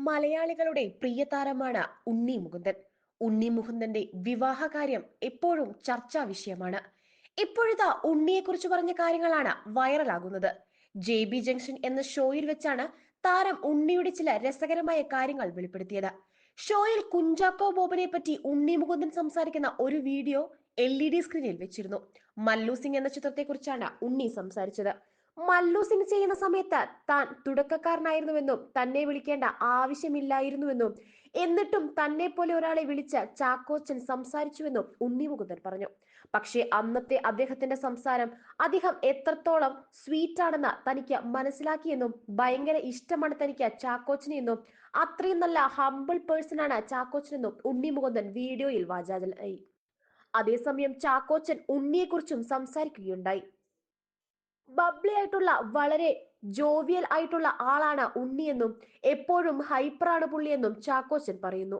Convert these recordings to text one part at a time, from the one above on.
മലയാളികളുടെ പ്രിയ താരമാണ് ഉണ്ണി മുകുന്ദൻ. ഉണ്ണി മുകുന്ദന്റെ വിവാഹകാര്യം എപ്പോഴും ചർച്ചാ വിഷയമാണ്. ഇപ്പോഴത്തെ ഉണ്ണിയെക്കുറിച്ച് പറഞ്ഞ കാര്യങ്ങളാണ് വൈറലാകുന്നത്. JB ജംഗ്ഷൻ എന്ന ഷോയിൽ വെച്ചാണ് താരം ഉണ്ണിയുടെ ചില രസകരമായ കാര്യങ്ങൾ വെളിപ്പെടുത്തിയത്. ഷോയിൽ കുഞ്ചാക്കോ ബോബനെ പറ്റി ഉണ്ണി മുകുന്ദൻ സംസാരിക്കുന്ന ഒരു വീഡിയോ LED സ്ക്രീനിൽ വെച്ചിരുന്നു. മല്ലു സിംഗ് എന്ന ചിത്രത്തെക്കുറിച്ചാണ് ഉണ്ണി സംസാരിച്ചത്. മല്ലു സിംഗ് ചെയ്യുന്ന സമയത്ത് താൻ തുടക്കക്കാരനായിരുന്നുവെന്നും തന്നെ വിളിക്കേണ്ട ആവശ്യമില്ലായിരുന്നുവെന്നും എന്നിട്ടും തന്നെ പോലെ ഒരാളെ വിളിച്ച് ചാക്കോച്ചൻ സംസാരിച്ചുവെന്നും ഉണ്ണി മുകുന്ദൻ പറഞ്ഞു. പക്ഷേ അന്നത്തെ അദ്ദേഹത്തിന്റെ സംസാരം അദ്ദേഹം എത്രത്തോളം സ്വീറ്റ് ആണെന്ന് തനിക്ക് മനസ്സിലാക്കിയെന്നും ഭയങ്കര ഇഷ്ടമാണ് തനിക്ക് ചാക്കോച്ചനെ എന്നും അത്രയും നല്ല ഹംബിൾ പേഴ്സൺ ആണ് ചാക്കോച്ചനെന്നും ഉണ്ണി മുകുന്ദൻ വീഡിയോയിൽ വാചാലനായി. അതേസമയം ചാക്കോച്ചൻ ഉണ്ണിയെക്കുറിച്ചും സംസാരിക്കുകയുണ്ടായി. ബബ്ലി ആയിട്ടുള്ള വളരെ ജോവിയൽ ആയിട്ടുള്ള ആളാണ് ഉണ്ണിയെന്നും എപ്പോഴും ഹൈപ്പറാണ് പുള്ളിയെന്നും ചാക്കോച്ചൻ പറയുന്നു.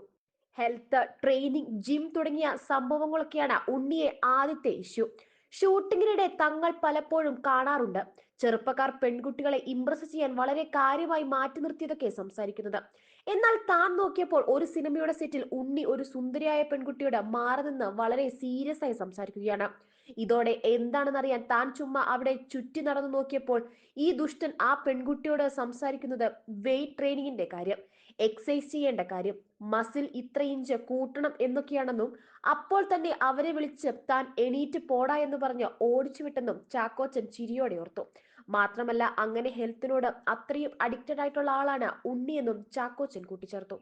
ഹെൽത്ത്, ട്രെയിനിങ്, ജിം തുടങ്ങിയ സംഭവങ്ങളൊക്കെയാണ് ഉണ്ണിയെ ആദ്യത്തെ ഇഷ്യൂ. ഷൂട്ടിങ്ങിനിടെ തങ്ങൾ പലപ്പോഴും കാണാറുണ്ട്. ചെറുപ്പക്കാർ പെൺകുട്ടികളെ ഇംപ്രസ് ചെയ്യാൻ വളരെ കാര്യമായി മാറ്റി നിർത്തിയതൊക്കെ സംസാരിക്കുന്നത്. എന്നാൽ താൻ നോക്കിയപ്പോൾ ഒരു സിനിമയുടെ സെറ്റിൽ ഉണ്ണി ഒരു സുന്ദരിയായ പെൺകുട്ടിയോട് മാറി നിന്ന് വളരെ സീരിയസ് ആയി സംസാരിക്കുകയാണ്. ഇതോടെ എന്താണെന്നറിയാൻ താൻ ചുമ്മാ അവിടെ ചുറ്റി നടന്നു നോക്കിയപ്പോൾ ഈ ദുഷ്ടൻ ആ പെൺകുട്ടിയോട് സംസാരിക്കുന്നത് വെയിറ്റ് ട്രെയിനിങ്ങിന്റെ കാര്യം, എക്സസൈസ് ചെയ്യേണ്ട കാര്യം, മസിൽ ഇത്ര ഇഞ്ച് കൂട്ടണം എന്നൊക്കെയാണെന്നും അപ്പോൾ തന്നെ അവരെ വിളിച്ച് താൻ എണീറ്റ് പോടാ എന്ന് പറഞ്ഞ് ഓടിച്ചു വിട്ടെന്നും ചാക്കോച്ചൻ ചിരിയോടെ ഓർത്തു. മാത്രമല്ല അങ്ങനെ ഹെൽത്തിനോട് അത്രയും അഡിക്റ്റഡ് ആയിട്ടുള്ള ആളാണ് ഉണ്ണിയെന്നും ചാക്കോച്ചൻ കൂട്ടിച്ചേർത്തു.